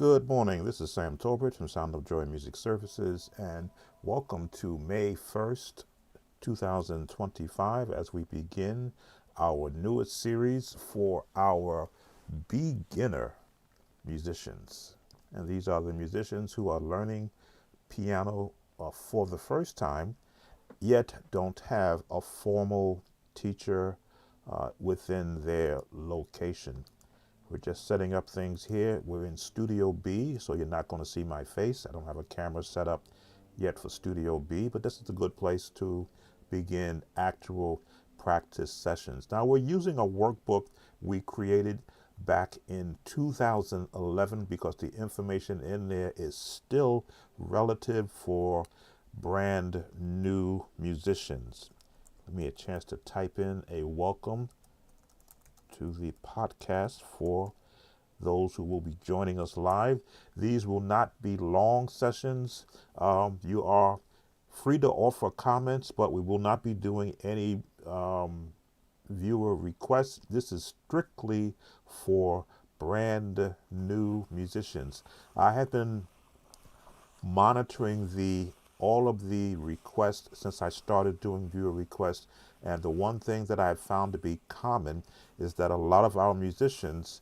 Good morning. This is Sam Tolbert from Sound of Joy Music Services, and welcome to May 1st, 2025, as we begin our newest series for our beginner musicians. And these are the musicians who are learning piano for the first time, yet don't have a formal teacher within their location. We're just setting up things here. We're in Studio B, so you're not going to see my face. I don't have a camera set up yet for Studio B, but this is a good place to begin actual practice sessions. Now, we're using a workbook we created back in 2011 because the information in there is still relative for brand new musicians. Give me a chance to type in a welcome to the podcast for those who will be joining us live. These will not be long sessions. You are free to offer comments, but we will not be doing any viewer requests. This is strictly for brand new musicians. I have been monitoring all of the requests since I started doing viewer requests, and the one thing that I've found to be common is that a lot of our musicians'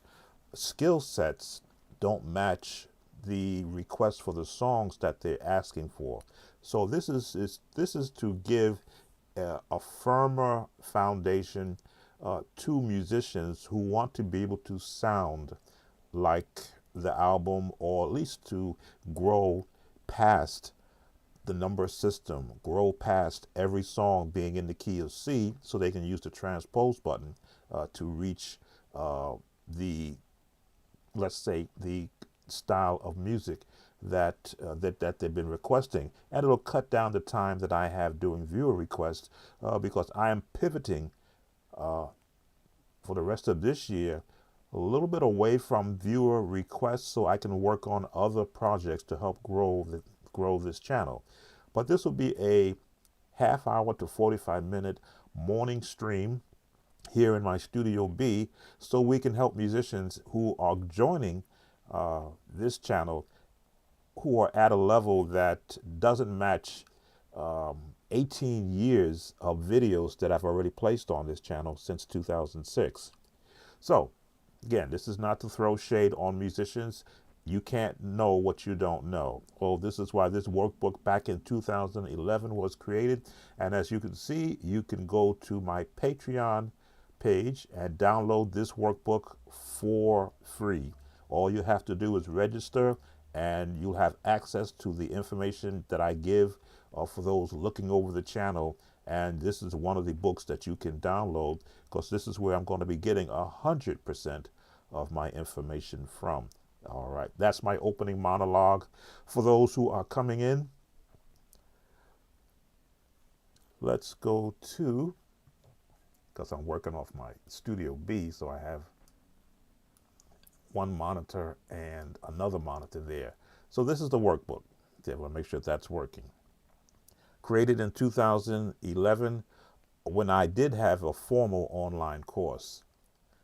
skill sets don't match the requests for the songs that they're asking for. So this is to give a firmer foundation to musicians who want to be able to sound like the album, or at least to grow past the number system, grow past every song being in the key of C, so they can use the transpose button to reach let's say, the style of music that they've been requesting, and it'll cut down the time that I have doing viewer requests because I am pivoting for the rest of this year a little bit away from viewer requests so I can work on other projects to help grow this channel. But this will be a half-hour to 45-minute morning stream here in my Studio B, so we can help musicians who are joining this channel who are at a level that doesn't match 18 years of videos that I've already placed on this channel since 2006. So again, this is not to throw shade on musicians. You can't know what you don't know. Well, this is why this workbook back in 2011 was created. And as you can see, you can go to my Patreon page and download this workbook for free. All you have to do is register, and you'll have access to the information that I give for those looking over the channel. And this is one of the books that you can download, because this is where I'm going to be getting 100% of my information from. All right, that's my opening monologue. For those who are coming in, let's go to, because I'm working off my Studio B, so I have one monitor and another monitor there. So this is the workbook. I want to make sure that's working. Created in 2011 when I did have a formal online course.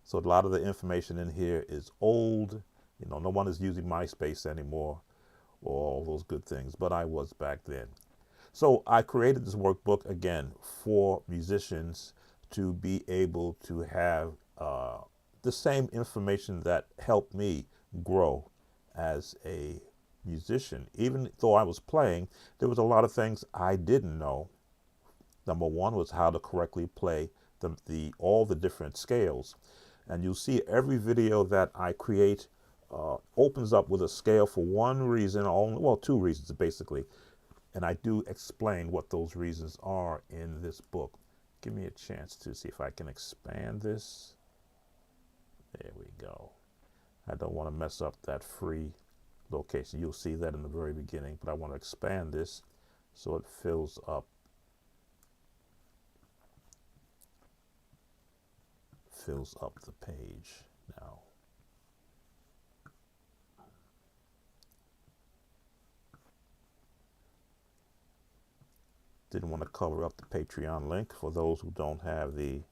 So a lot of the information in here is old. You know, no one is using MySpace anymore or all those good things, but I was back then. So I created this workbook, again, for musicians to be able to have the same information that helped me grow as a musician. Even though I was playing, there was a lot of things I didn't know. Number one was how to correctly play all the different scales. And you'll see every video that I create opens up with a scale for one reason, well, two reasons basically. And I do explain what those reasons are in this book. Give me a chance to see if I can expand this. There we go. I don't want to mess up that free location. You'll see that in the very beginning, but I want to expand this so it fills up the page now. Didn't want to cover up the Patreon link for those who don't have this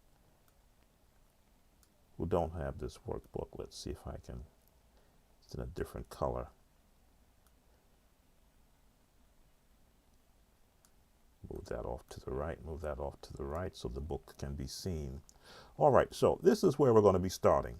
workbook. Let's see if I can, it's in a different color. that off to the right, move that off to the right so the book can be seen. All right, so this is where we're going to be starting.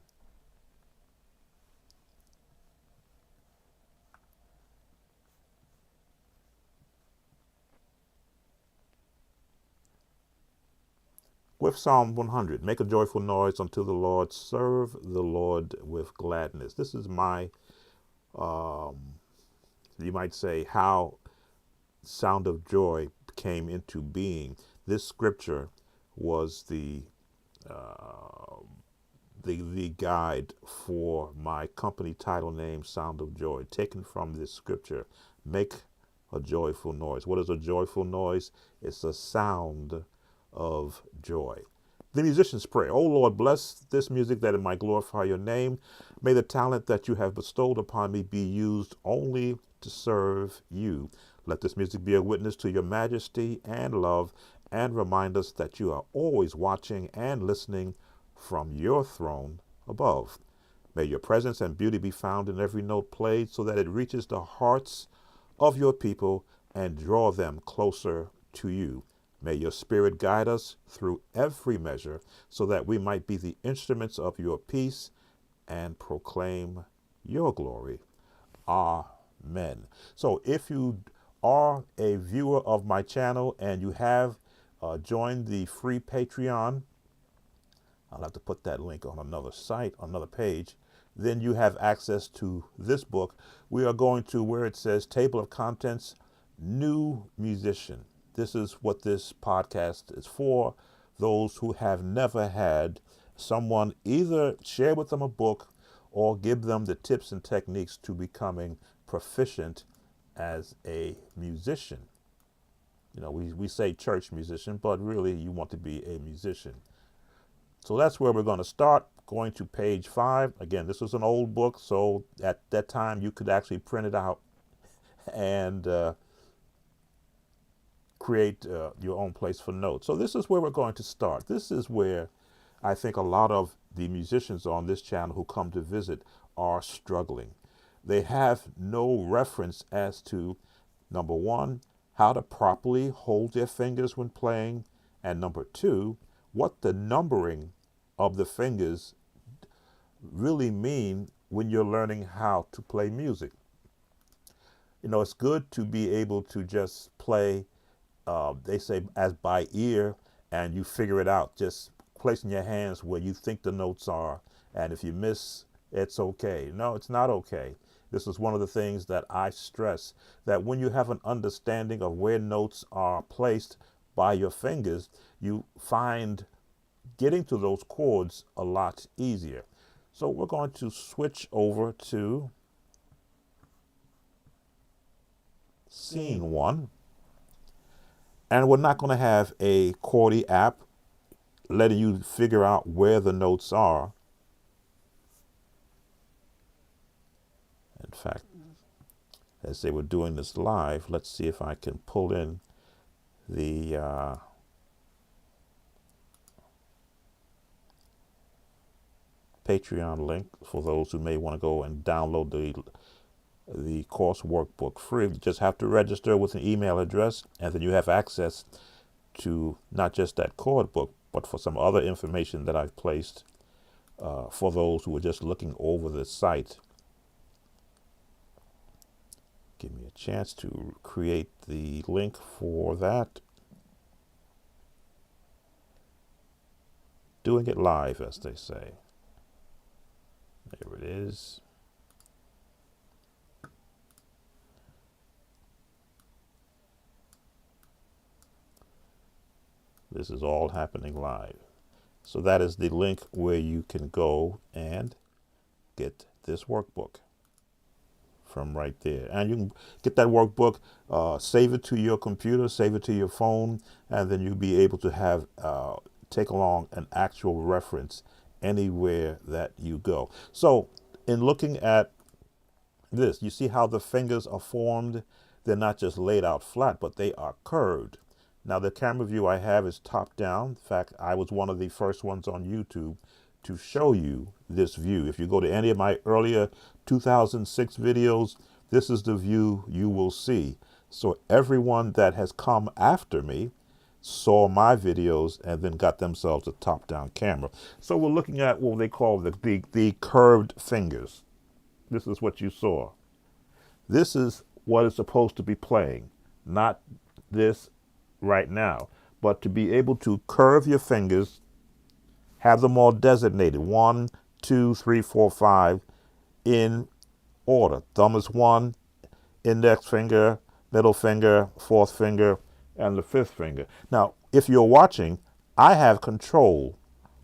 With Psalm 100, make a joyful noise unto the Lord, serve the Lord with gladness. This is my, you might say, how Sound of Joy came into being. This scripture was the guide for my company title name, Sound of Joy, taken from this scripture. Make a joyful noise. What is a joyful noise? It's a sound of joy. The musician's prayer. Oh Lord, bless this music that it might glorify your name. May the talent that you have bestowed upon me be used only to serve you. Let this music be a witness to your majesty and love, and remind us that you are always watching and listening from your throne above. May your presence and beauty be found in every note played, so that it reaches the hearts of your people and draw them closer to you. May your spirit guide us through every measure, so that we might be the instruments of your peace and proclaim your glory. Amen. So if you are a viewer of my channel and you have joined the free Patreon, I'll have to put that link on another site, another page. Then you have access to this book. We are going to where it says Table of Contents, New Musician. This is what this podcast is for. Those who have never had someone either share with them a book or give them the tips and techniques to becoming proficient as a musician. You know, we say church musician, but really you want to be a musician. So that's where we're going to start, going to page 5. Again, this was an old book, so at that time you could actually print it out and create your own place for notes. So this is where we're going to start. This is where I think a lot of the musicians on this channel who come to visit are struggling. They have no reference as to, number one, how to properly hold their fingers when playing, and number two, what the numbering of the fingers really mean when you're learning how to play music. You know, it's good to be able to just play, they say, as by ear, and you figure it out, just placing your hands where you think the notes are, and if you miss, it's okay. No, it's not okay. This is one of the things that I stress, that when you have an understanding of where notes are placed by your fingers, you find getting to those chords a lot easier. So we're going to switch over to scene 1. And we're not going to have a chordy app letting you figure out where the notes are. In fact, as they were doing this live, let's see if I can pull in the Patreon link for those who may want to go and download the course workbook free. You just have to register with an email address, and then you have access to not just that chord book, but for some other information that I've placed for those who are just looking over the site. Give me a chance to create the link for that. Doing it live, as they say. There it is. This is all happening live. So that is the link where you can go and get this workbook from right there. And you can get that workbook, save it to your computer, save it to your phone, and then you'll be able to have take along an actual reference anywhere that you go. So in looking at this, you see how the fingers are formed. They're not just laid out flat, but they are curved. Now the camera view I have is top down. In fact, I was one of the first ones on YouTube to show you this view. If you go to any of my earlier 2006 videos, this is the view you will see. So everyone that has come after me saw my videos and then got themselves a top-down camera. So we're looking at what they call the curved fingers. This is what you saw. This is what is supposed to be playing, not this right now, but to be able to curve your fingers, have them all designated, 1, 2, 3, 4, 5, in order. Thumb is 1, index finger, middle finger, fourth finger, and the fifth finger. Now, if you're watching, I have control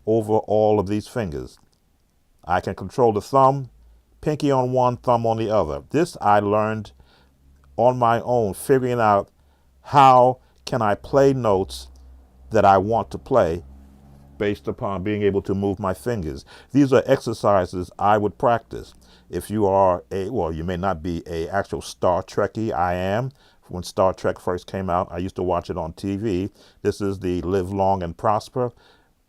over all of these fingers. I can control the thumb, pinky on one, thumb on the other. This I learned on my own, figuring out how can I play notes that I want to play based upon being able to move my fingers. These are exercises I would practice. If you are you may not be a actual Star Trekkie. I am. When Star Trek first came out, I used to watch it on TV. This is the Live Long and Prosper.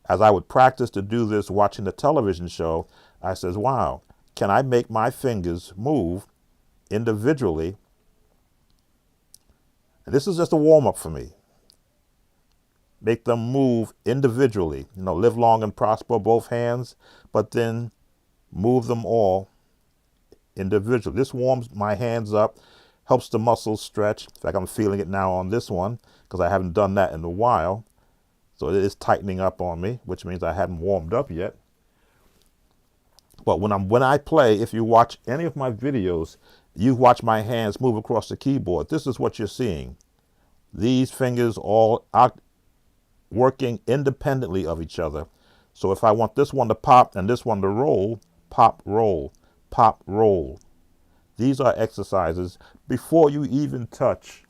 As I would practice to do this watching the television show, I says, wow, can I make my fingers move individually? And this is just a warm-up for me. Make them move individually. Live long and prosper, both hands, but then move them all individually. This warms my hands up, helps the muscles stretch. In fact, I'm feeling it now on this one because I haven't done that in a while. So it is tightening up on me, which means I hadn't warmed up yet. But when I play, if you watch any of my videos, you watch my hands move across the keyboard. This is what you're seeing. These fingers all out working independently of each other. So if I want this one to pop and this one to roll, pop, roll, pop, roll. These are exercises before you even touch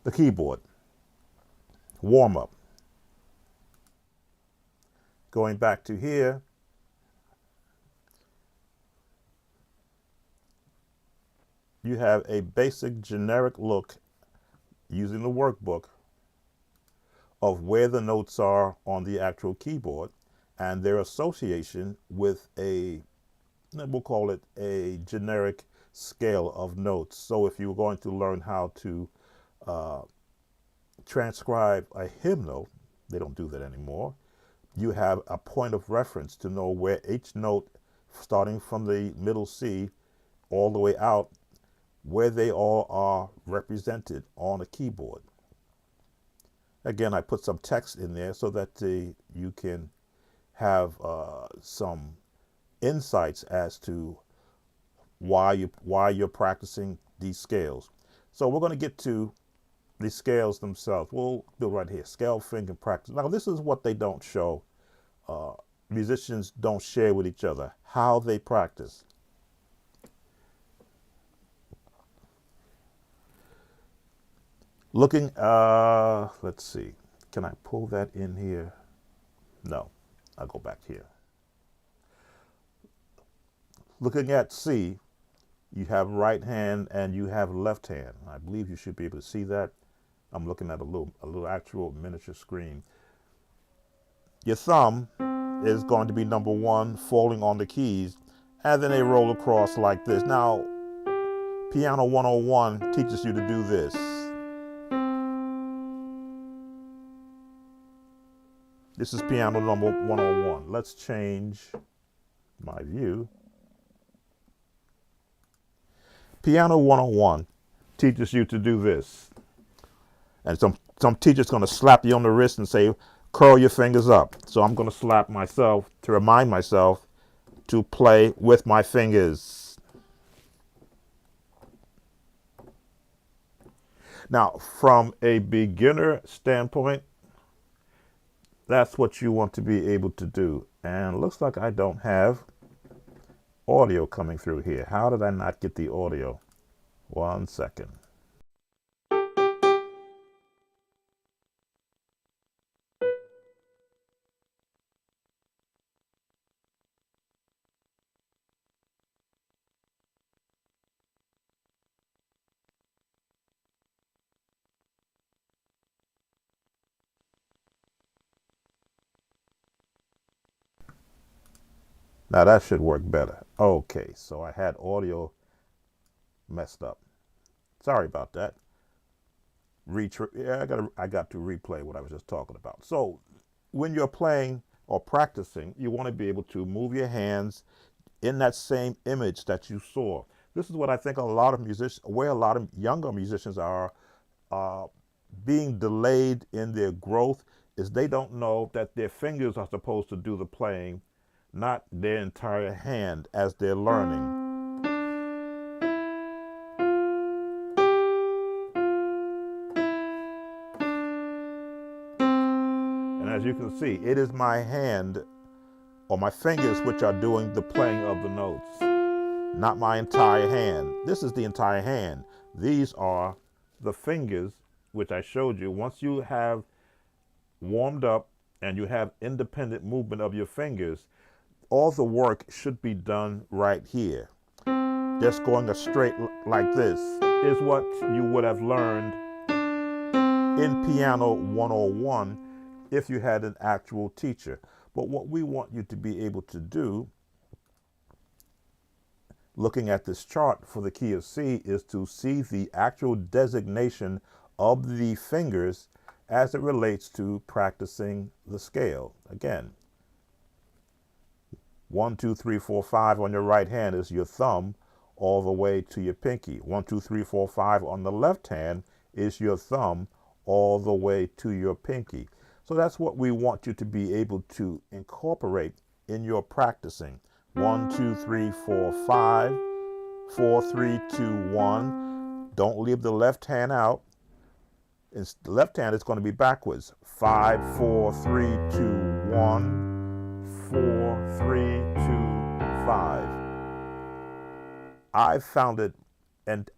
the keyboard. Warm up. Going back to here, you have a basic generic look using the workbook of where the notes are on the actual keyboard and their association with we'll call it a generic scale of notes. So if you were going to learn how to transcribe a hymnal, they don't do that anymore, you have a point of reference to know where each note, starting from the middle C all the way out, where they all are represented on a keyboard. Again, I put some text in there so that you can have some insights as to why you're practicing these scales. So we're going to get to the scales themselves. We'll do right here, scale finger practice. Now this is what they don't show. Musicians don't share with each other how they practice. Looking, let's see, can I pull that in here? No, I'll go back here. Looking at C, you have right hand and you have left hand. I believe you should be able to see that. I'm looking at a little actual miniature screen. Your thumb is going to be number 1, falling on the keys, and then they roll across like this. Now, Piano 101 teaches you to do this. This is piano number 101. Let's change my view. Piano 101 teaches you to do this. And some teacher's going to slap you on the wrist and say, curl your fingers up. So I'm going to slap myself to remind myself to play with my fingers. Now, from a beginner standpoint, that's what you want to be able to do. And it looks like I don't have audio coming through here. How did I not get the audio? 1 second. Now that should work better. Okay, so I had audio messed up. Sorry about that. Yeah, I got to replay what I was just talking about. So when you're playing or practicing, you want to be able to move your hands in that same image that you saw. This is what I think a lot of musicians, where a lot of younger musicians are uh, being delayed in their growth, is they don't know that their fingers are supposed to do the playing, not their entire hand as they're learning. And as you can see, it is my hand or my fingers which are doing the playing of the notes, not my entire hand. This is the entire hand. These are the fingers which I showed you. Once you have warmed up and you have independent movement of your fingers, all the work should be done right here. Just going a straight like this is what you would have learned in Piano 101 if you had an actual teacher. But what we want you to be able to do, looking at this chart for the key of C, is to see the actual designation of the fingers as it relates to practicing the scale. Again, 1, 2, 3, 4, 5 on your right hand is your thumb all the way to your pinky. 1, 2, 3, 4, 5 on the left hand is your thumb all the way to your pinky. So that's what we want you to be able to incorporate in your practicing. 1, 2, 3, 4, 5, 4, 3, 2, 1. Don't leave the left hand out. The left hand is going to be backwards. 5, 4, 3, 2, 1. 4, 3, 2, 5. I've found it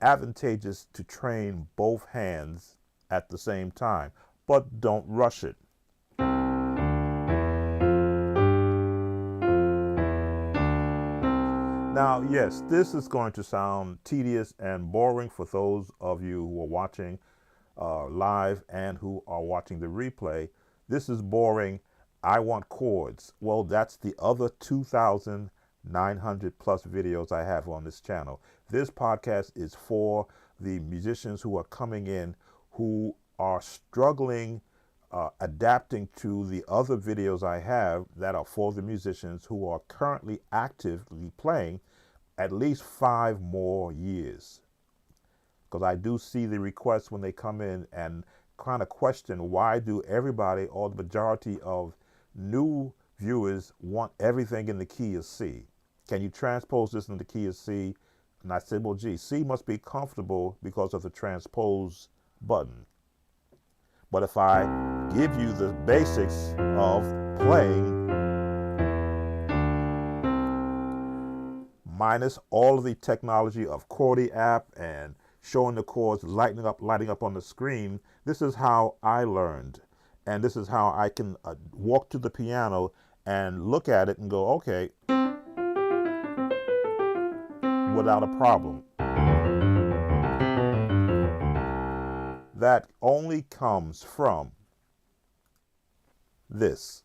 advantageous to train both hands at the same time, but don't rush it. Now, yes, this is going to sound tedious and boring for those of you who are watching live and who are watching the replay. This is boring. I want chords. Well, that's the other 2,900 plus videos I have on this channel. This podcast is for the musicians who are coming in who are struggling adapting to the other videos I have that are for the musicians who are currently actively playing at least 5 more years. Because I do see the requests when they come in and kind of question, why do everybody or the majority of new viewers want everything in the key of C? Can you transpose this in the key of C? And I said, well, gee, C must be comfortable because of the transpose button. But if I give you the basics of playing, minus all of the technology of Chordy app and showing the chords lighting up on the screen, this is how I learned. And this is how I can walk to the piano and look at it and go, okay, without a problem. That only comes from this.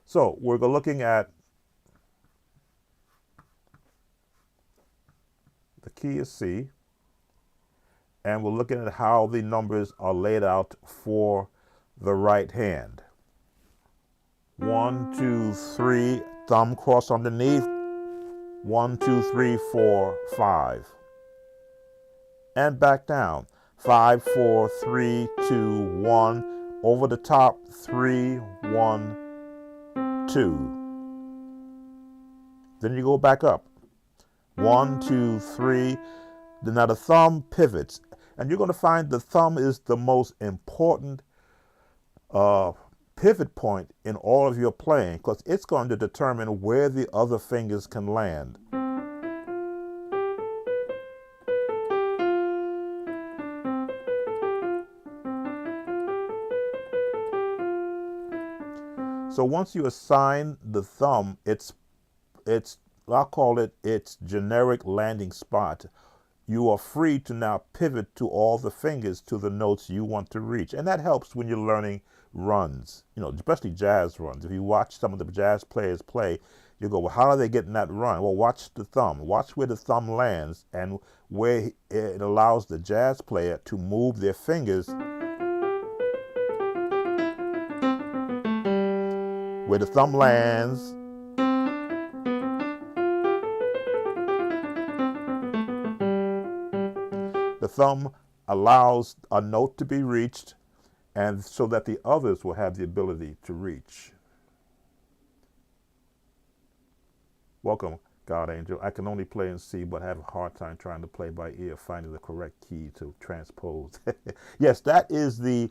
So we're looking at the key of C, and we're looking at how the numbers are laid out for the right hand. 1, 2, 3, thumb cross underneath. 1, 2, 3, 4, 5. And back down. 5, 4, 3, 2, 1. Over the top, 3, 1, 2. Then you go back up. 1, 2, 3. Then now the thumb pivots. And you're going to find the thumb is the most important pivot point in all of your playing, because it's going to determine where the other fingers can land. So once you assign the thumb, I'll call it its generic landing spot, you are free to now pivot to all the fingers to the notes you want to reach. And that helps when you're learning runs, especially jazz runs. If you watch some of the jazz players play, You go, well, how are they getting that run? Well, watch the thumb. Watch where the thumb lands and where it allows the jazz player to move their fingers where the thumb lands. The thumb allows a note to be reached, and so that the others will have the ability to reach. Welcome, God Angel. I can only play in C, but have a hard time trying to play by ear, finding the correct key to transpose. Yes, that is the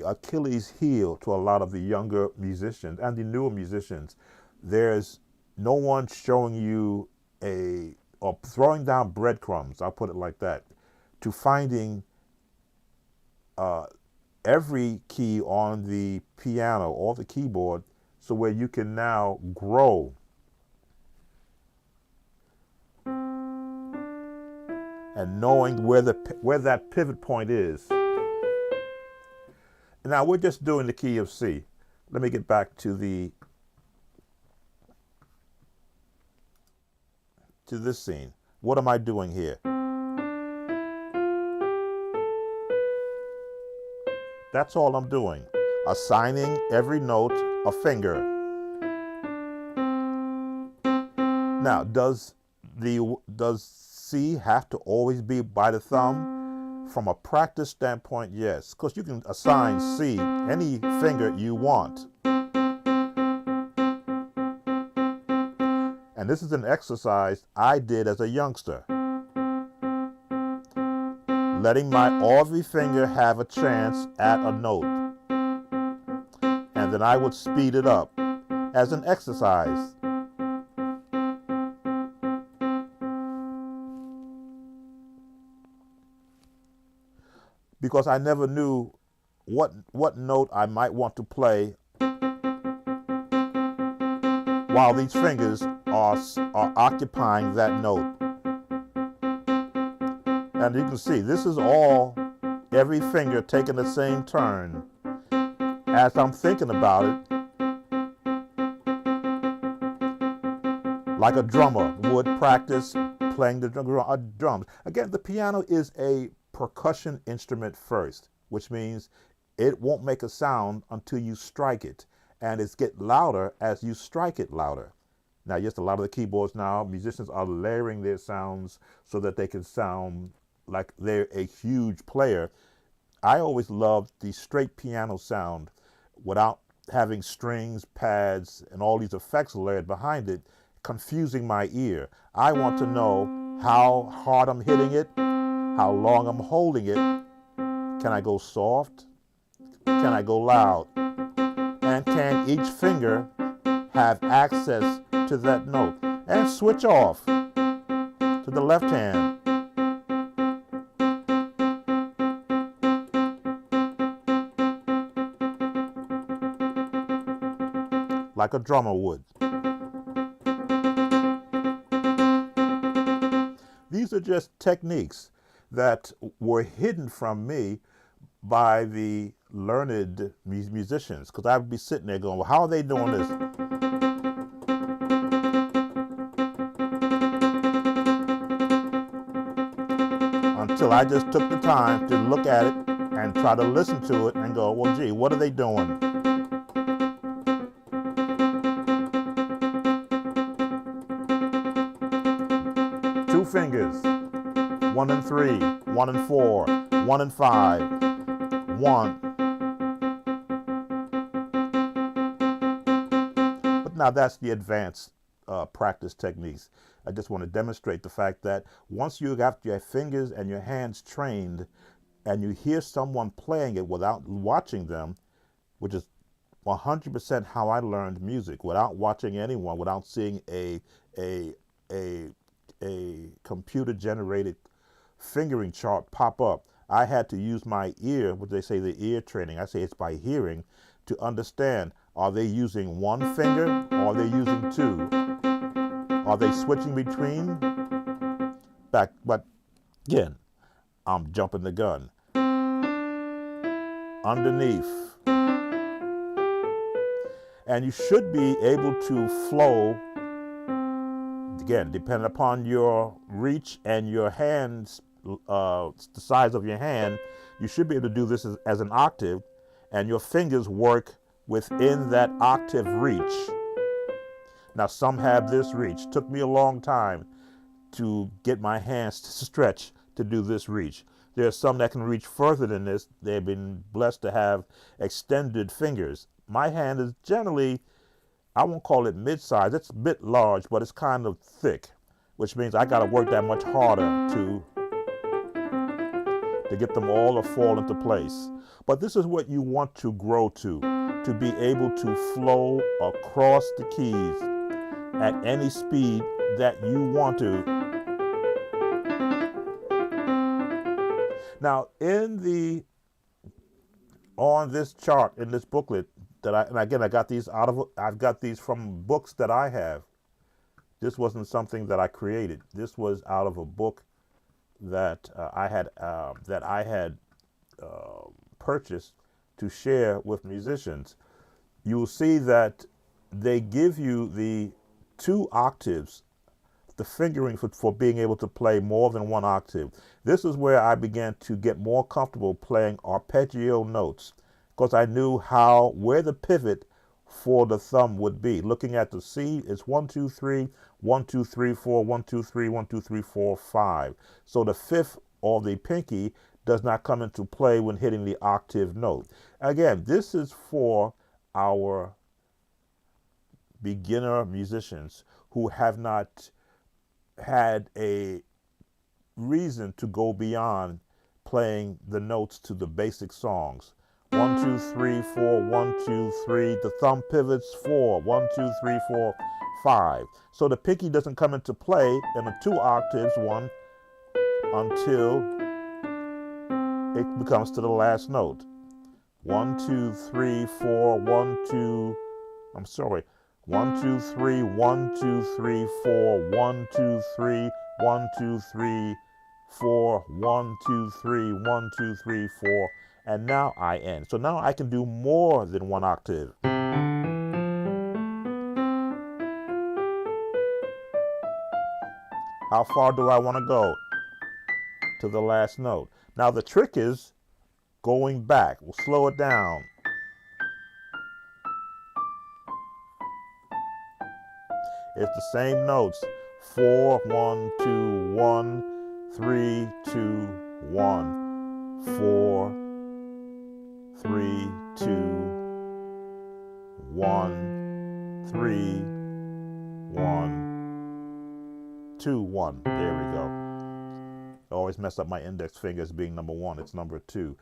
Achilles heel to a lot of the younger musicians and the newer musicians. There's no one showing you or throwing down breadcrumbs, I'll put it like that, to finding every key on the piano or the keyboard, so where you can now grow and knowing where that pivot point is. Now we're just doing the key of C. Let me get back to this scene. What am I doing here? That's all I'm doing. Assigning every note a finger. Now, does C have to always be by the thumb? From a practice standpoint, yes, because you can assign C any finger you want. And this is an exercise I did as a youngster, letting my every finger have a chance at a note. And then I would speed it up as an exercise. Because I never knew what note I might want to play while these fingers are occupying that note. And you can see this is all every finger taking the same turn. As I'm thinking about it, like a drummer would practice playing the drums. Again, the piano is a percussion instrument first, which means it won't make a sound until you strike it, and it's get louder as you strike it louder. Now, just a lot of the keyboards now, musicians are layering their sounds so that they can sound like they're a huge player. I always loved the straight piano sound without having strings, pads, and all these effects layered behind it, confusing my ear. I want to know how hard I'm hitting it, how long I'm holding it. Can I go soft? Can I go loud? And can each finger have access to that note? And switch off to the left hand. Like a drummer would. These are just techniques that were hidden from me by the learned musicians, because I would be sitting there going, well, how are they doing this? Until I just took the time to look at it and try to listen to it and go, well, gee, what are they doing? Two fingers, 1 and 3, 1 and 4, 1 and 5, 1. But now that's the advanced practice techniques. I just want to demonstrate the fact that once you got your fingers and your hands trained and you hear someone playing it without watching them, which is 100% how I learned music, without watching anyone, without seeing a computer-generated fingering chart pop up. I had to use my ear, what they say the ear training. I say it's by hearing, to understand, are they using one finger or are they using two? Are they switching between? Back, but again, I'm jumping the gun. Underneath. And you should be able to flow, again, depending upon your reach and your hands, the size of your hand, you should be able to do this as an octave, and your fingers work within that octave reach. Now, some have this reach. Took me a long time to get my hands to stretch to do this reach. There are some that can reach further than this. They've been blessed to have extended fingers. My hand is generally, I won't call it mid-size. It's a bit large, but it's kind of thick, which means I got to work that much harder to get them all to fall into place. But this is what you want to grow to be able to flow across the keys at any speed that you want to. Now, on this chart, in this booklet that I got these I've got these from books that I have. This wasn't something that I created. This was out of a book that I had purchased to share with musicians. You will see that they give you the 2 octaves, the fingering for being able to play more than 1 octave. This is where I began to get more comfortable playing arpeggio notes, because I knew where the pivot for the thumb would be. Looking at the C, it's 1, 2, 3, 1, 2, 3, 4, 1, 2, 3, 1, 2, 3, 4, 5. So the fifth, or the pinky, does not come into play when hitting the octave note. Again, this is for our beginner musicians who have not had a reason to go beyond playing the notes to the basic songs. 1, 2, 3, 4, 1, 2, 3. The thumb pivots 4, 1, 2, 3, 4, 5. So the pinky doesn't come into play in the 2 octaves one until it becomes to the last note. 1, 2, 3, 4, 1, 2. I'm sorry. 1, 2, 3, 1, 2, 3, 4, 1, 2, 3, 1, 2, 3, 4, 1, 2, 3, 1, 2, 3, 4, and now I end. So now I can do more than 1 octave. How far do I want to go? To the last note. Now the trick is going back. We'll slow it down. It's the same notes. 4, 1, 2, 1, 3, 2, 1, 4, 3, 2, 1, 3, 1, 2, 1. There we go. I always mess up my index fingers being number 1. It's number 2.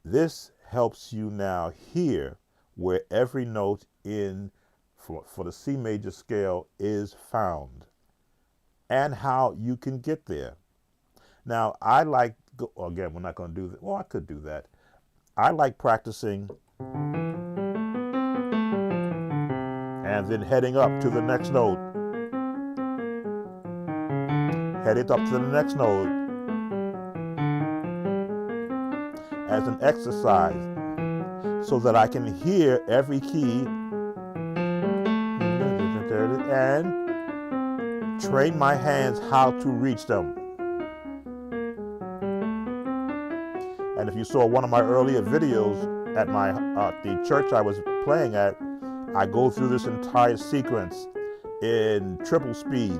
This helps you now hear where every note for the C major scale is found and how you can get there. Now, again, we're not going to do that. Well, I could do that. I like practicing and then heading up to the next note. Headed up to the next note as an exercise so that I can hear every key and train my hands how to reach them. And if you saw one of my earlier videos at the church I was playing at, I go through this entire sequence in triple speed.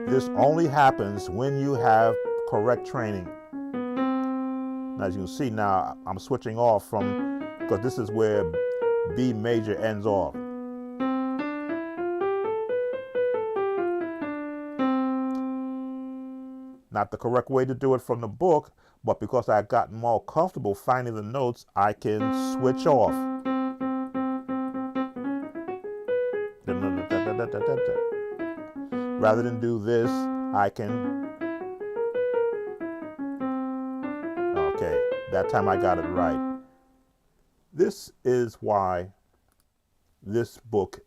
This only happens when you have correct training. Now, as you can see now, I'm switching off because this is where B major ends off. Not the correct way to do it from the book, but because I've gotten more comfortable finding the notes, I can switch off. Rather than do this, I can... Okay, that time I got it right. This is why this book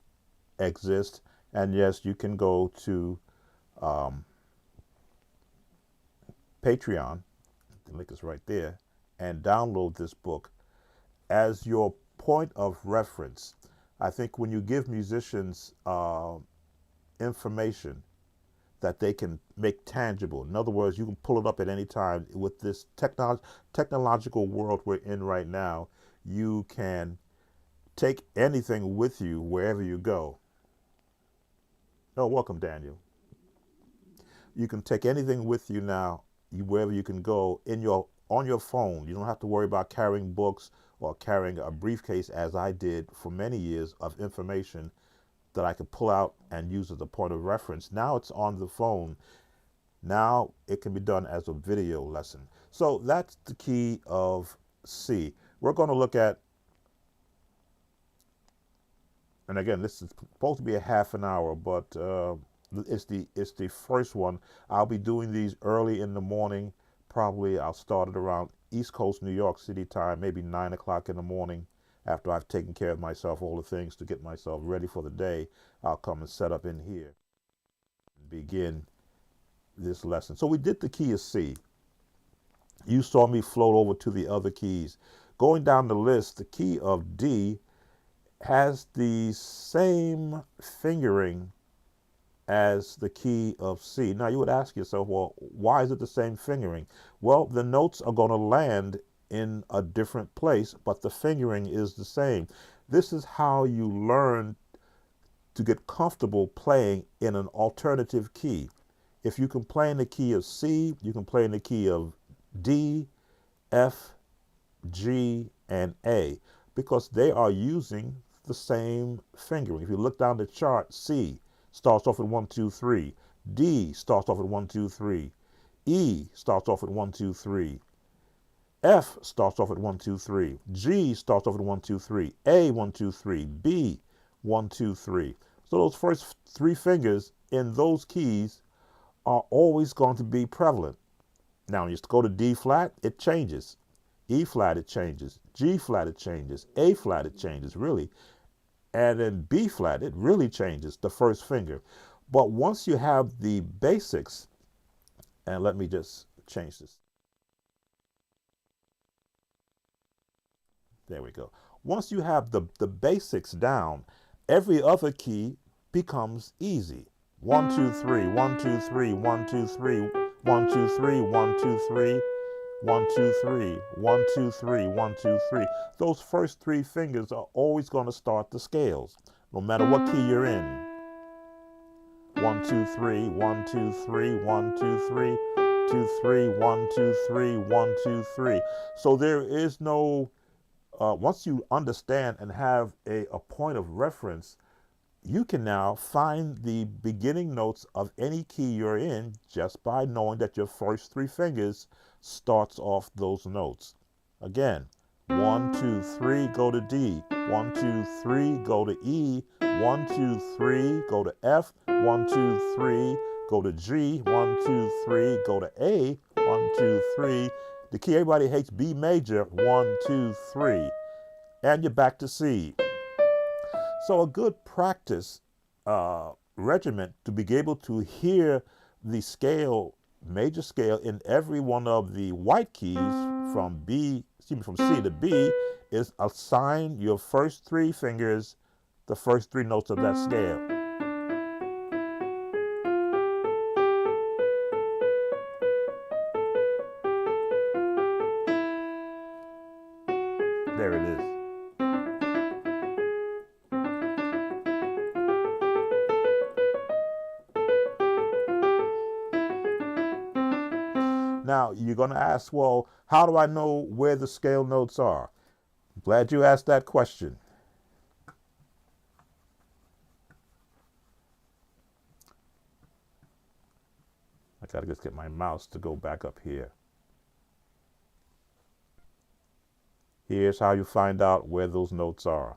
exists. And yes, you can go to Patreon, the link is right there, and download this book. as your point of reference. I think when you give musicians information that they can make tangible, in other words, you can pull it up at any time with this technological world we're in right now, you can take anything with you wherever you go. Oh, welcome, Daniel. You can take anything with you now, wherever you can go on your phone. You don't have to worry about carrying books or carrying a briefcase, as I did for many years, of information that I could pull out and use as a point of reference. Now it's on the phone. Now it can be done as a video lesson. So that's the key of C. We're going to look at, and again, this is supposed to be a half an hour, but it's the first one. I'll be doing these early in the morning. Probably I'll start it around East Coast, New York City time, maybe 9 o'clock in the morning. After I've taken care of myself, all the things to get myself ready for the day, I'll come and set up in here and begin this lesson. So we did the key of C. You saw me float over to the other keys. Going down the list, the key of D has the same fingering as the key of C. Now you would ask yourself, well, why is it the same fingering? Well, the notes are going to land in a different place, but the fingering is the same. This is how you learn to get comfortable playing in an alternative key. If you can play in the key of C, you can play in the key of D, F, G, and A, because they are using the same fingering. If you look down the chart, C starts off at 1, 2, 3. D starts off at 1, 2, 3. E starts off at 1, 2, 3. F starts off at 1, 2, 3. G starts off at 1, 2, 3. A, 1, 2, 3. B, 1, 2, 3. So those first three fingers in those keys are always going to be prevalent. Now, when you go to D flat, it changes. E flat, it changes. G flat, it changes. A flat, it changes, really. And then B flat, it really changes, the first finger. But once you have the basics, and let me just change this. There we go. Once you have the basics down, every other key becomes easy. 1, 2, 3, 1, 2, 3, 1, 2, 3, 1, 2, 3, 1, 2, 3, 1, 2, 3, 1, 2, 3, 1, 2, 3. Those first three fingers are always going to start the scales, no matter what key you're in. 1, 2, 3, 1, 2, 3, 1, 2, 3, 2, 3, 1, 2, 3, 1, 2, 3. So there is no, once you understand and have a point of reference, you can now find the beginning notes of any key you're in just by knowing that your first three fingers starts off those notes. Again, 1, 2, 3, go to D. 1, 2, 3, go to E. 1, 2, 3, go to F. 1, 2, 3, go to G. 1, 2, 3, go to A. 1, 2, 3. The key everybody hates, B major. 1, 2, 3. And you're back to C. So a good practice regiment to be able to hear the scale, major scale, in every one of the white keys from C to B is assign your first three fingers the first three notes of that scale. There it is. Now, you're going to ask, well, how do I know where the scale notes are? I'm glad you asked that question. I got to just get my mouse to go back up here. Here's how you find out where those notes are.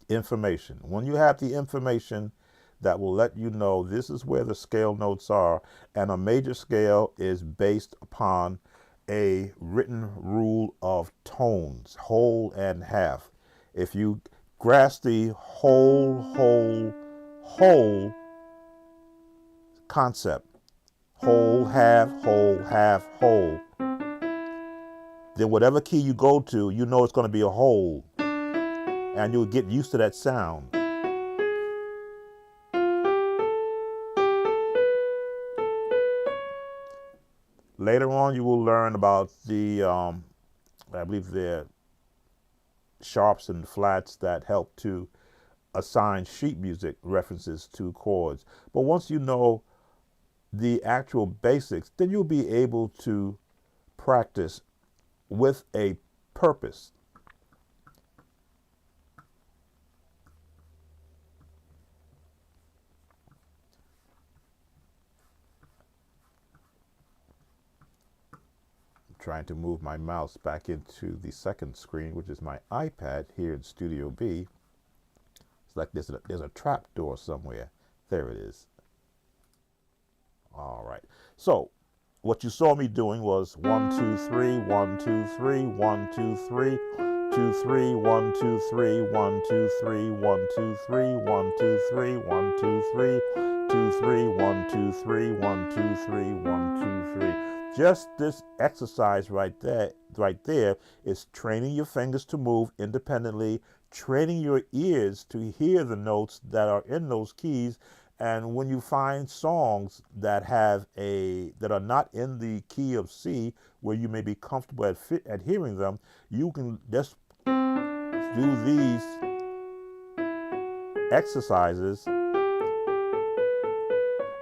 Information. When you have the information, that will let you know this is where the scale notes are, and a major scale is based upon a written rule of tones, whole and half. If you grasp the whole concept, whole, half, whole, then whatever key you go to, you know it's going to be a hold, and you'll get used to that sound. Later on, you will learn about the, I believe they're sharps and flats that help to assign sheet music references to chords. But once you know the actual basics, then you'll be able to practice with a purpose. I'm trying to move my mouse back into the second screen, which is my iPad here in Studio B. It's like there's a trap door somewhere. There it is. All right. So what you saw me doing was 1, 2, 3, 1, 2, 3, 1, 2, 3, 2, 3, 1, 2, 3, 1, 2, 3, 1, 2, 3, 1, 2, 3, 1, 2, 3, 2, 3, 1, 2, 3, 1, 2, 3, 1, 2, 3. Just this exercise right there is training your fingers to move independently, training your ears to hear the notes that are in those keys. And when you find songs that are not in the key of C, where you may be comfortable at hearing them, you can just do these exercises,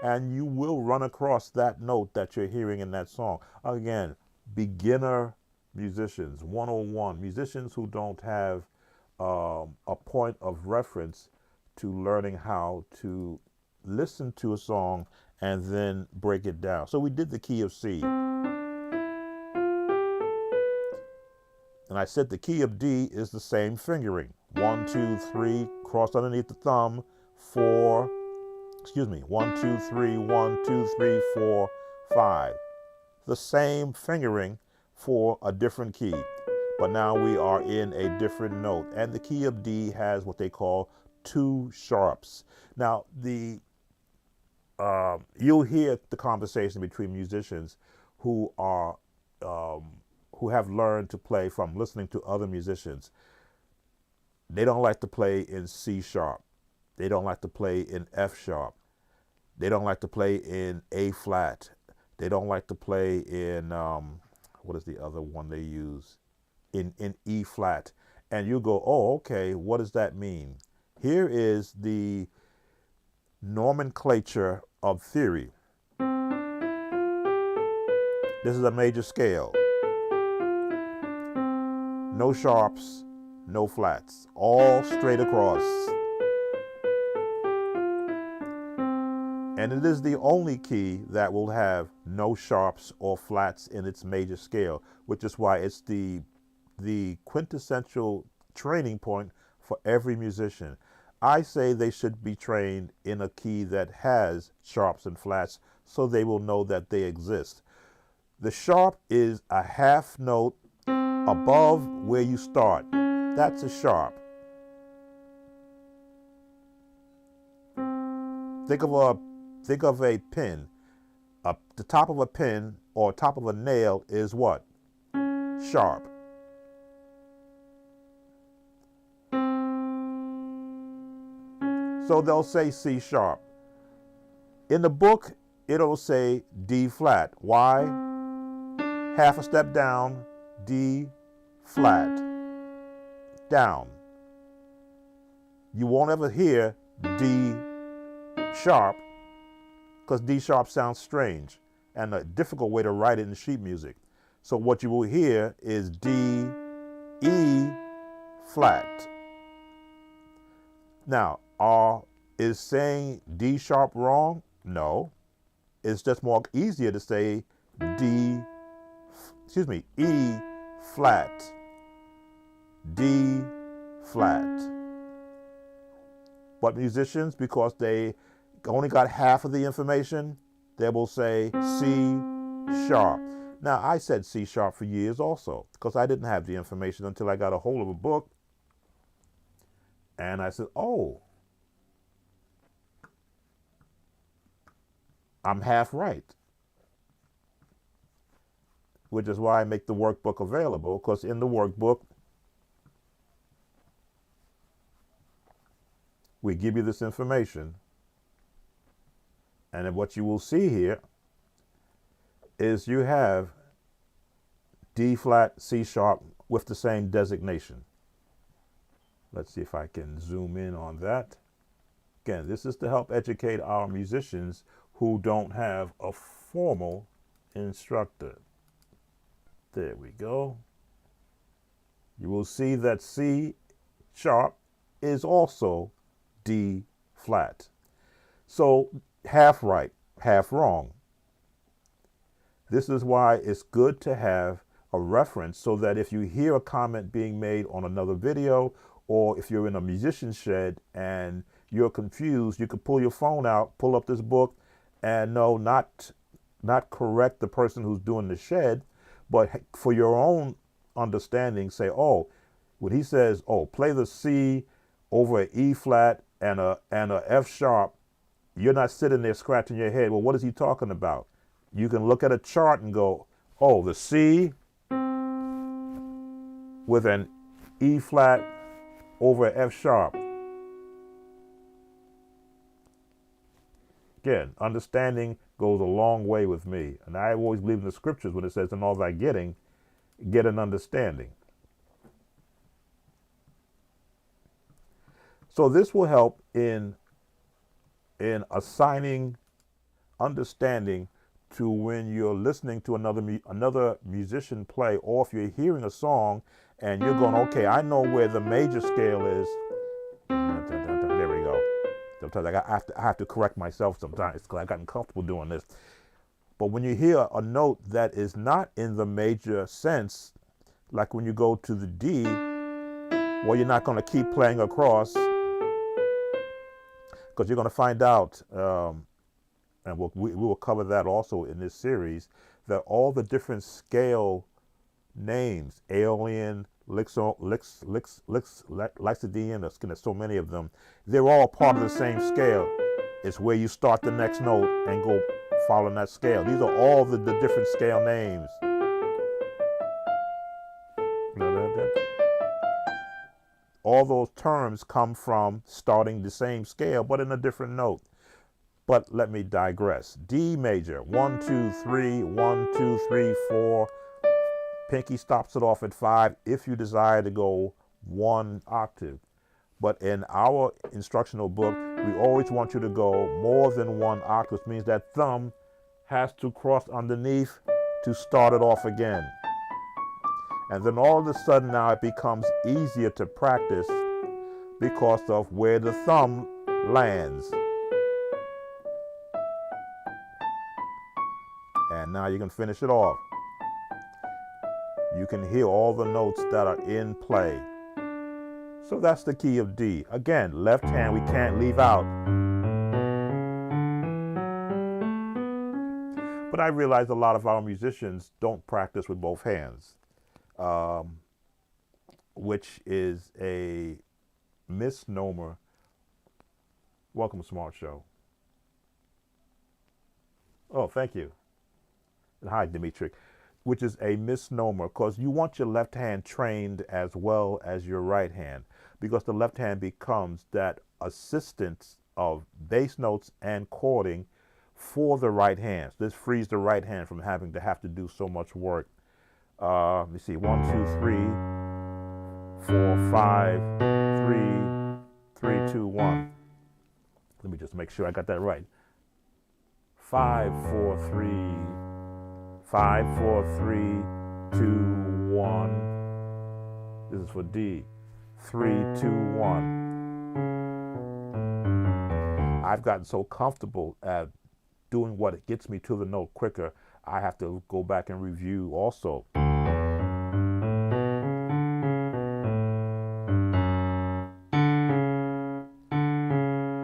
and you will run across that note that you're hearing in that song. Again, beginner musicians, 101, musicians who don't have a point of reference to learning how to listen to a song and then break it down. So we did the key of C. And I said the key of D is the same fingering. 1, 2, 3, cross underneath the thumb, 4, 1, 2, 3, 1, 2, 3, 4, 5. The same fingering for a different key. But now we are in a different note. And the key of D has what they call 2 sharps. Now, you'll hear the conversation between musicians who have learned to play from listening to other musicians. They don't like to play in C sharp. They don't like to play in F sharp. They don't like to play in A flat. They don't like to play in, what is the other one they use? In E flat. And you go, oh, okay, what does that mean? Here is the nomenclature of theory. This is a major scale. No sharps, no flats, all straight across. And it is the only key that will have no sharps or flats in its major scale, which is why it's the quintessential training point for every musician. I say they should be trained in a key that has sharps and flats so they will know that they exist. The sharp is a half note above where you start. That's a sharp. Think of a pin. The top of a pin or top of a nail is what? Sharp. So they'll say C sharp. In the book, it'll say D flat. Why? Half a step down, D flat. Down. You won't ever hear D sharp because D sharp sounds strange and a difficult way to write it in sheet music. So what you will hear is D, E flat. Now, is saying D sharp wrong? No. It's just more easier to say E flat. D flat. But musicians, because they only got half of the information, they will say C sharp. Now, I said C sharp for years also, because I didn't have the information until I got a hold of a book. And I said, oh, I'm half right. which is why I make the workbook available, because in the workbook, we give you this information. And then what you will see here is you have D flat, C sharp with the same designation. Let's see if I can zoom in on that. Again, this is to help educate our musicians who don't have a formal instructor. There we go. You will see that C sharp is also D flat. So half right, half wrong. This is why it's good to have a reference, so that if you hear a comment being made on another video, or if you're in a musician shed and you're confused, you can pull your phone out, pull up this book, and not correct the person who's doing the shed, but for your own understanding, say, oh, when he says, oh, play the C over an E flat and a F sharp, you're not sitting there scratching your head. Well, what is he talking about? You can look at a chart and go, oh, the C with an E flat over an F sharp. Again, understanding goes a long way with me. And I always believe in the scriptures when it says, in all thy getting, get an understanding. So this will help in assigning understanding to when you're listening to another musician play, or if you're hearing a song and you're going, okay, I know where the major scale is. There we go. Sometimes I have to correct myself sometimes because I've gotten comfortable doing this. But when you hear a note that is not in the major sense, like when you go to the D, well, you're not going to keep playing across, because you're going to find out, and we will cover that also in this series, that all the different scale names, Aeolian, Lycidian, there's so many of them, they're all part of the same scale. It's where you start the next note and go following that scale. These are all the different scale names. All those terms come from starting the same scale, but in a different note. But let me digress. D major, 1, 2, 3, 1, 2, 3, 4. Pinky stops it off at 5 if you desire to go one octave. But in our instructional book, we always want you to go more than one octave, which means that thumb has to cross underneath to start it off again. And then all of a sudden now it becomes easier to practice because of where the thumb lands. And now you can finish it off. You can hear all the notes that are in play. So that's the key of D. Again, left hand we can't leave out. But I realize a lot of our musicians don't practice with both hands, which is a misnomer. Welcome, Smart Show. Oh, thank you. And hi, Dimitri. Which is a misnomer, because you want your left hand trained as well as your right hand, because the left hand becomes that assistance of bass notes and chording for the right hand. So this frees the right hand from having to do so much work. Let me see, 1, 2, 3, 4, 5, 3, 3, 2, 1. Let me just make sure I got that right. 5, 4, 3, 5, 4, 3, 2, 1. This is for D. 3, 2, 1. I've gotten so comfortable at doing what gets me to the note quicker, I have to go back and review also.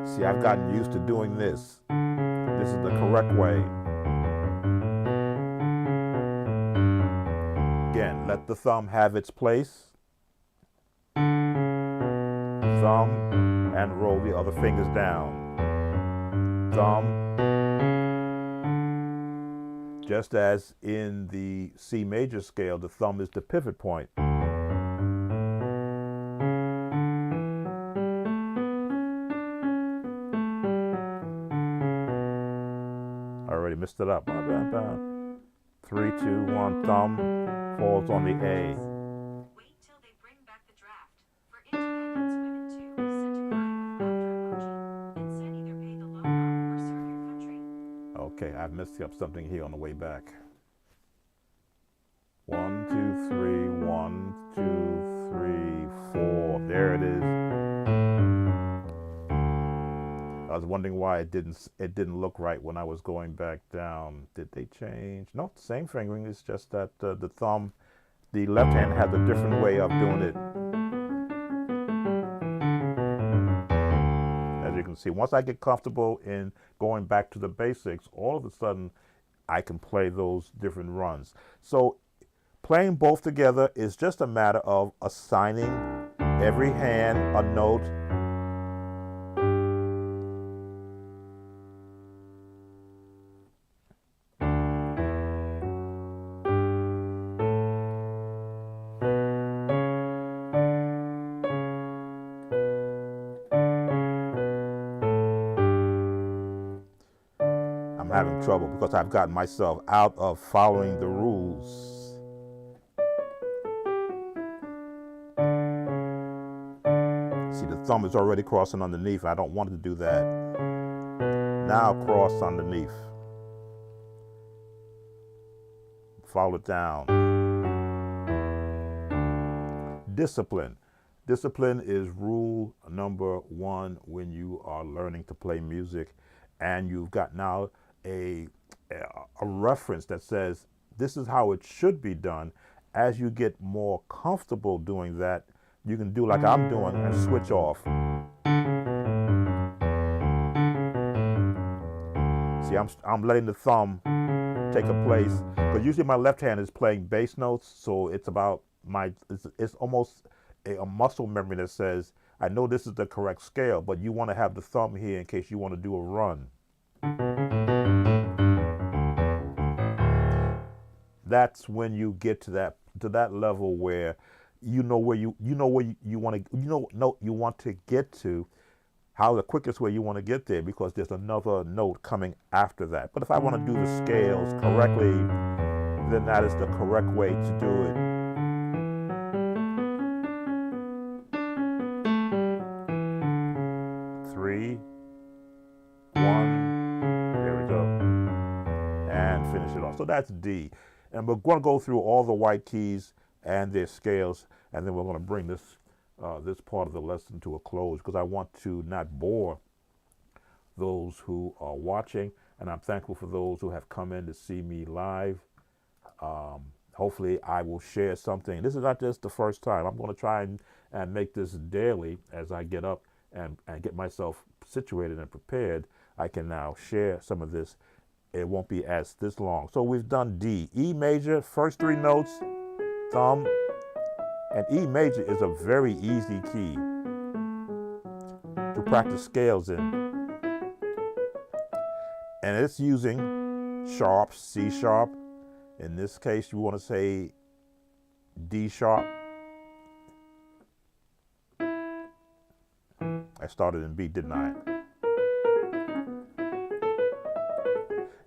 See, I've gotten used to doing this. This is the correct way. Again, let the thumb have its place. Thumb, and roll the other fingers down. Thumb, Just as in the C major scale, the thumb is the pivot point. I already messed it up. 3, 2, 1, thumb falls on the A. Wait till they bring back the draft. For independence, women too, sent a crying with laughter emoji and said either pay the loan off or serve your country. Okay, I've messed up something here on the way back. 1, 2, 3, 1, 2, 3, 4. There it is. I was wondering why it didn't look right when I was going back down. Did they change? No, same fingering. It's just that the thumb, the left hand has a different way of doing it. As you can see, once I get comfortable in going back to the basics, all of a sudden I can play those different runs. So playing both together is just a matter of assigning every hand a note. I'm having trouble because I've gotten myself out of following the rules. See, the thumb is already crossing underneath. I don't want it to do that. Now cross underneath. Follow it down. Discipline. Discipline is rule number 1 when you are learning to play music, and you've got now a reference that says this is how it should be done. As you get more comfortable doing that, you can do like I'm doing and switch off. See, I'm letting the thumb take a place, because usually my left hand is playing bass notes, so it's about it's almost a muscle memory that says, I know this is the correct scale, but you want to have the thumb here in case you want to do a run. That's when you get to that level where you want to get to, how the quickest way you want to get there, because there's another note coming after that. But if I want to do the scales correctly, then that is the correct way to do it. Three, 1, there we go, and finish it off. So that's D. And we're going to go through all the white keys and their scales, and then we're going to bring this part of the lesson to a close, because I want to not bore those who are watching, and I'm thankful for those who have come in to see me live. Hopefully I will share something. This is not just the first time. I'm going to try and make this daily as I get up and get myself situated and prepared. I can now share some of this. It won't be this long. So we've done D. E major, first 3 notes, thumb, and E major is a very easy key to practice scales in. And it's using sharp, C sharp. In this case, you want to say D sharp. I started in B, didn't I?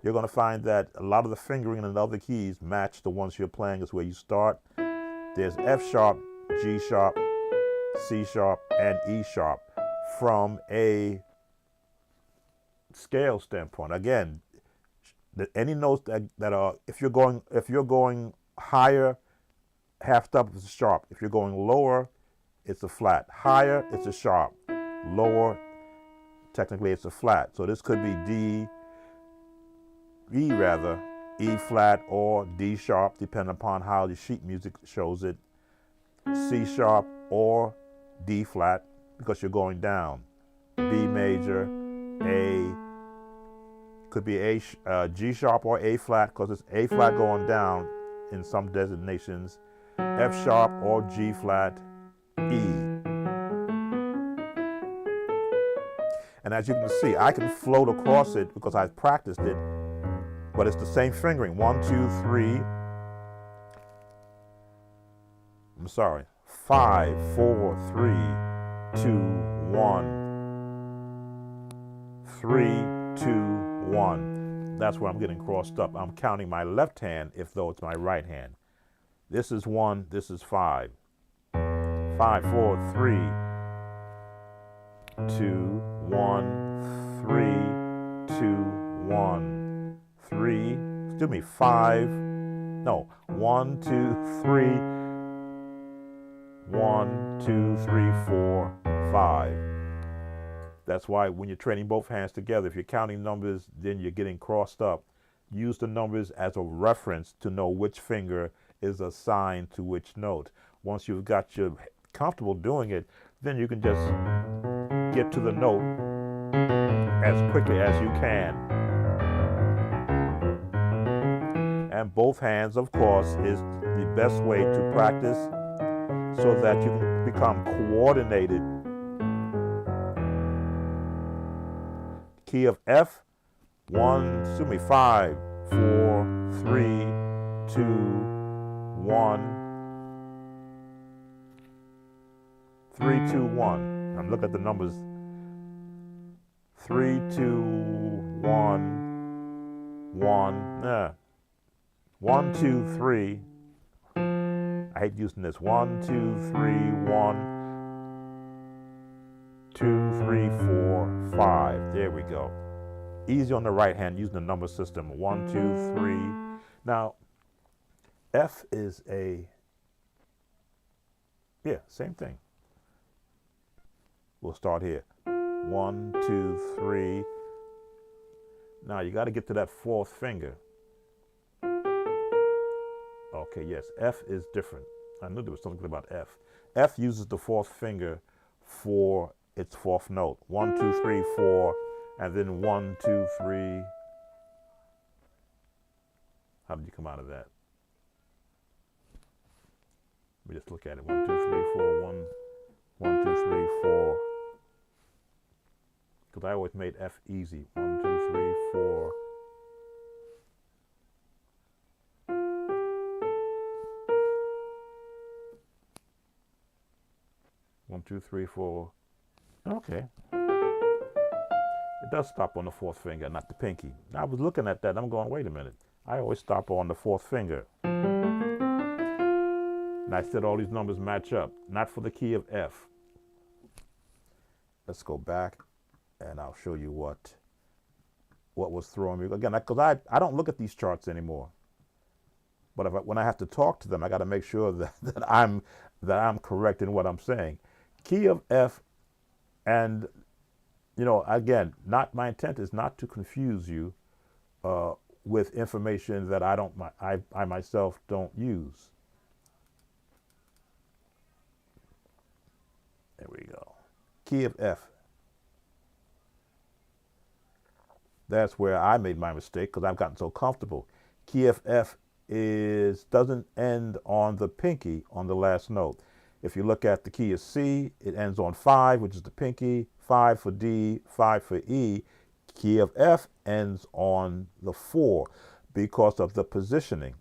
You're going to find that a lot of the fingering and the other keys match the ones you're playing is where you start. There's F sharp, G sharp, C sharp, and E sharp from a scale standpoint. Again, any notes that are, if you're going higher, half step is a sharp. If you're going lower, it's a flat. Higher, it's a sharp. Lower, technically it's a flat. So this could be E flat or D sharp, depending upon how the sheet music shows it. C sharp or D flat, because you're going down. B major, A, could be G sharp or A flat, because it's A flat going down in some designations. F sharp or G flat, E. And as you can see, I can float across it because I've practiced it. but it's the same fingering. 1, 2, 3. I'm sorry. 5, 4, 3, 2, 1. 3, 2, 1. That's where I'm getting crossed up. I'm counting my left hand if though it's my right hand. This is 1, this is 5. 5, 4, 3, 2, 1, 3, 2, 1, 3, excuse me, 5, no, 1, 2, 3, 1, 2, 3, 4, 5. That's why when you're training both hands together, if you're counting numbers, then you're getting crossed up. Use the numbers as a reference to know which finger is assigned to which note. Once you've got you comfortable doing it, then you can just get to the note as quickly as you can. And both hands, of course, is the best way to practice so that you can become coordinated. Key of F, 5, 4, 3, 2, 1, 3, 2, 1. I'm looking at the numbers. 3, 2, 1, 1. 1, 2, 3. I hate using this. 1, 2, 3, 1, 2, 3, 4, 5. There we go. Easy on the right hand using the number system. 1, 2, 3. Now, F is same thing. We'll start here. 1, 2, 3. Now you got to get to that fourth finger. Okay, yes, F is different. I knew there was something about F. F uses the fourth finger for its fourth note. 1, 2, 3, 4, and then 1, 2, 3. How did you come out of that? Let me just look at it. 1, 2, 3, 4, 1, 1, 2, 3, 4. Because I always made F easy. 1, 2, 3, 4. One, two, three, 4. Okay. It does stop on the fourth finger, not the pinky. Now, I was looking at that. I'm going, wait a minute. I always stop on the fourth finger. And I said all these numbers match up. Not for the key of F. Let's go back, and I'll show you what was throwing me. Again, because I don't look at these charts anymore. But when I have to talk to them, I got to make sure that I'm correct in what I'm saying. Key of F, and again, my intent is not to confuse you with information that I myself don't use. There we go. Key of F. That's where I made my mistake because I've gotten so comfortable. Key of F doesn't end on the pinky on the last note. If you look at the key of C, it ends on 5, which is the pinky, 5 for D, 5 for E. Key of F ends on the 4 because of the positioning.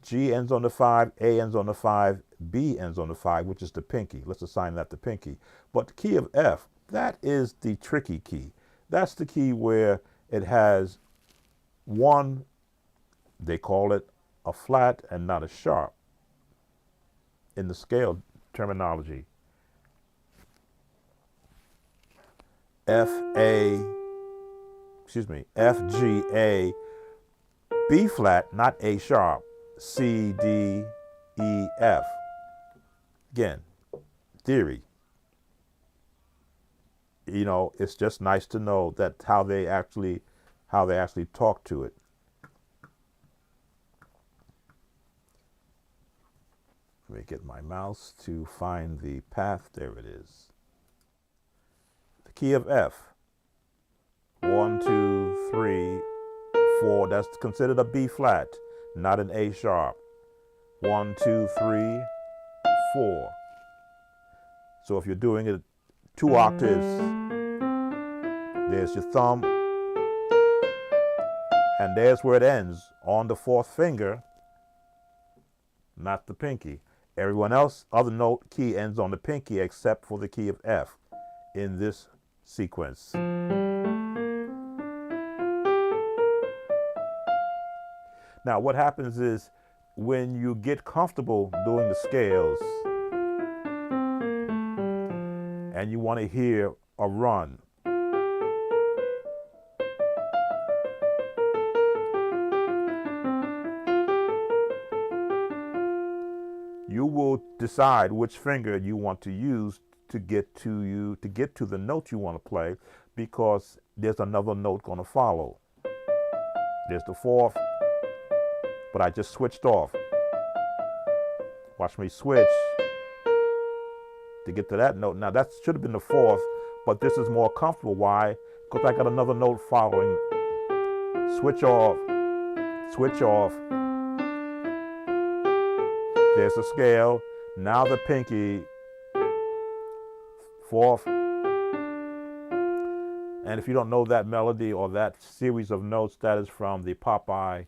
G ends on the 5, A ends on the 5, B ends on the 5, which is the pinky. Let's assign that to pinky. But the key of F, that is the tricky key. That's the key where it has one, they call it a flat and not a sharp in the scale terminology. F, G, A, B flat, not A sharp, C, D, E, F. Again, theory. It's just nice to know that how they actually talk to it. Let me get my mouse to find the path. There it is. The key of F. 1, 2, 3, 4. That's considered a B flat, not an A sharp. 1, 2, 3, 4. So if you're doing it 2 octaves, there's your thumb And there's where it ends, on the fourth finger, not the pinky. Everyone else, other note key ends on the pinky except for the key of F in this sequence. Now, what happens is when you get comfortable doing the scales and you want to hear a run, you will decide which finger you want to use to get to the note you want to play, because there's another note going to follow. There's the fourth, but I just switched off. Watch me switch to get to that note. Now that should have been the fourth, but this is more comfortable. Why? Because I got another note following. Switch off, switch off. There's the scale. Now the pinky, fourth. And if you don't know that melody or that series of notes, that is from the Popeye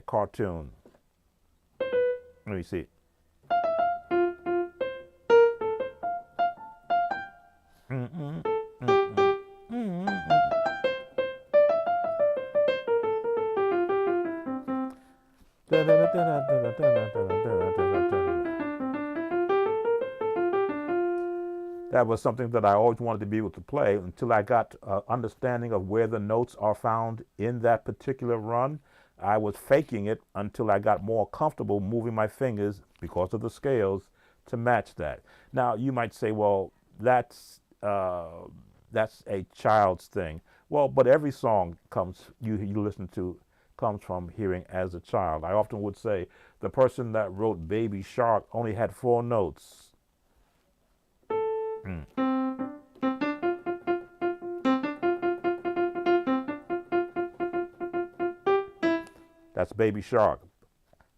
cartoon. Let me see. That was something that I always wanted to be able to play until I got understanding of where the notes are found in that particular run. I was faking it until I got more comfortable moving my fingers because of the scales to match that. Now you might say, well, that's a child's thing. Well, but every song you listen to comes from hearing as a child. I often would say the person that wrote Baby Shark only had 4 notes. That's Baby Shark.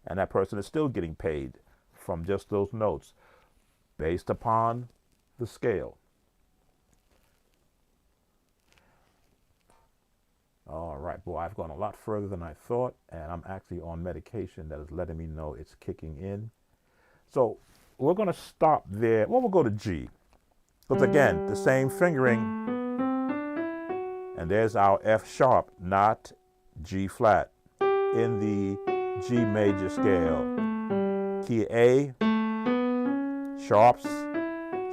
And that person is still getting paid from just those notes based upon the scale. All right, boy, I've gone a lot further than I thought, and I'm actually on medication that is letting me know it's kicking in. So we're going to stop there. Well, we'll go to G. Because again, the same fingering, and there's our F sharp, not G flat, in the G major scale. Key A, sharps,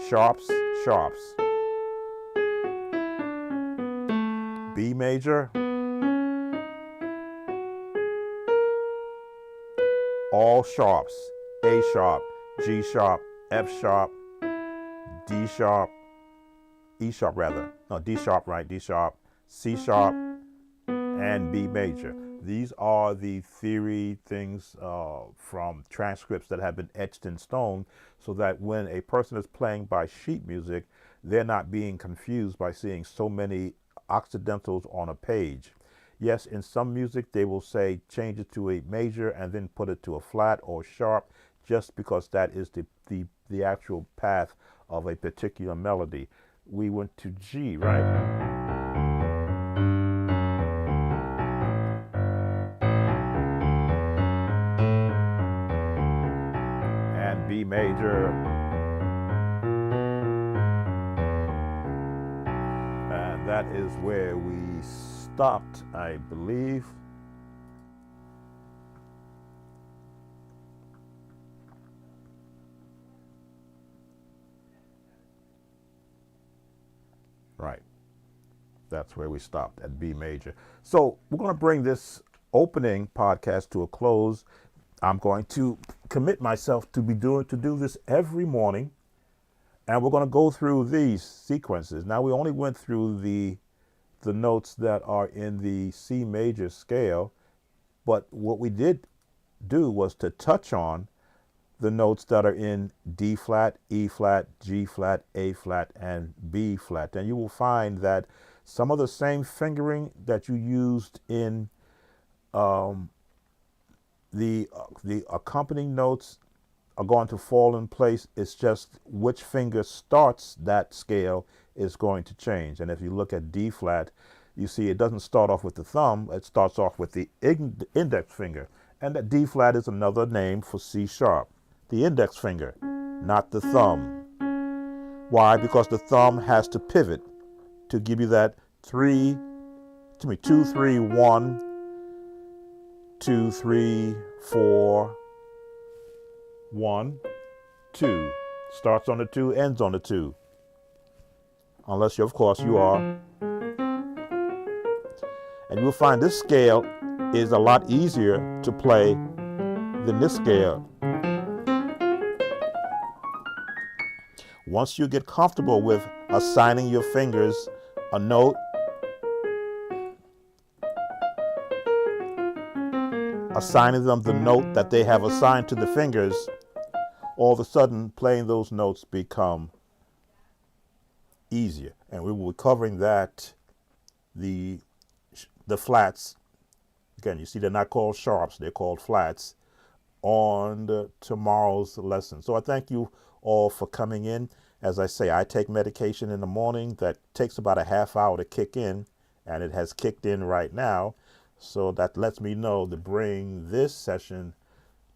sharps, sharps. B major, all sharps. A sharp, G sharp, F sharp, D sharp, E sharp rather. No, D sharp, right, D sharp, C sharp, and B major. These are the theory things from transcripts that have been etched in stone, so that when a person is playing by sheet music, they're not being confused by seeing so many occidentals on a page. Yes, in some music they will say change it to a major and then put it to a flat or sharp, just because that is the actual path of a particular melody. We went to G, right? And B major. And that is where we stopped, I believe. Right. That's where we stopped, at B major. So we're going to bring this opening podcast to a close. I'm going to commit myself to do this every morning, and we're going to go through these sequences. Now, we only went through the notes that are in the C major scale, but what we did do was to touch on the notes that are in D flat, E flat, G flat, A flat, and B flat. And you will find that some of the same fingering that you used in the accompanying notes are going to fall in place. It's just which finger starts that scale is going to change. And if you look at D flat, you see it doesn't start off with the thumb, it starts off with the index finger. And that D flat is another name for C sharp, the index finger, not the thumb. Why? Because the thumb has to pivot to give you that 2, 3, 1, 2, 3, 4, 1, 2. Starts on the 2, ends on the 2. Unless you, of course, you are. And you'll find this scale is a lot easier to play than this scale. Once you get comfortable with assigning your fingers a note, assigning them the note that they have assigned to the fingers, all of a sudden playing those notes become easier. And we will be covering that, the flats. Again, you see they're not called sharps, they're called flats, on tomorrow's lesson. So I thank you all for coming in. As I say, I take medication in the morning that takes about a half hour to kick in, and it has kicked in right now. So that lets me know to bring this session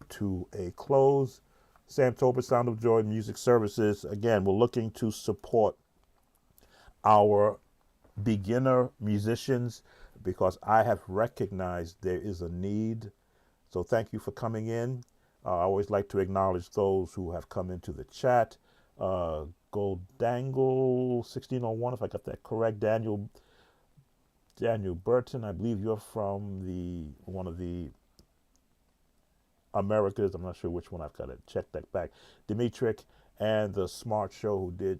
to a close. Sam Tolbert, Sound of Joy Music Services. Again, we're looking to support our beginner musicians because I have recognized there is a need. So thank you for coming in. I always like to acknowledge those who have come into the chat. Goldangle 1601, if I got that correct. Daniel Burton, I believe you're from one of the Americas. I'm not sure which one. I've got to check that back. Dimitrik and the Smart Show, who did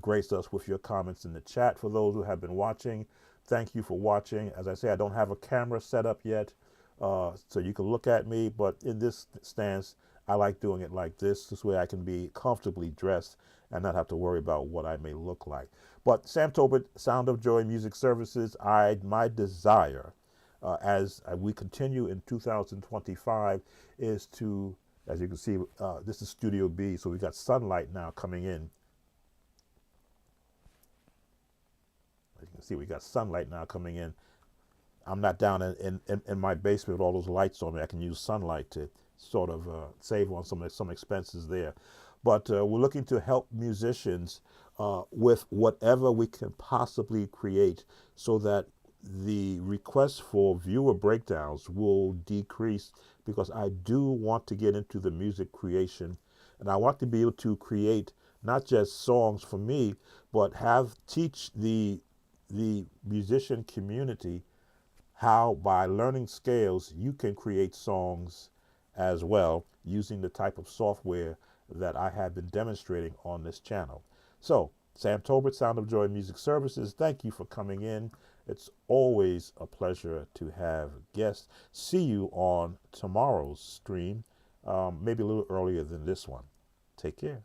grace us with your comments in the chat. For those who have been watching, thank you for watching. As I say, I don't have a camera set up yet, so you can look at me, but in this stance, I like doing it like this. This way I can be comfortably dressed and not have to worry about what I may look like. But Sam Tolbert, Sound of Joy Music Services, my desire as we continue in 2025 is to, as you can see, this is Studio B, so we've got sunlight now coming in. As you can see, we got sunlight now coming in. I'm not down in my basement with all those lights on me. I can use sunlight to sort of save on some expenses there. But we're looking to help musicians with whatever we can possibly create so that the request for viewer breakdowns will decrease, because I do want to get into the music creation, and I want to be able to create not just songs for me, but teach the musician community how, by learning scales, you can create songs as well using the type of software that I have been demonstrating on this channel. So, Sam Tolbert, Sound of Joy Music Services, thank you for coming in. It's always a pleasure to have guests. See you on tomorrow's stream, maybe a little earlier than this one. Take care.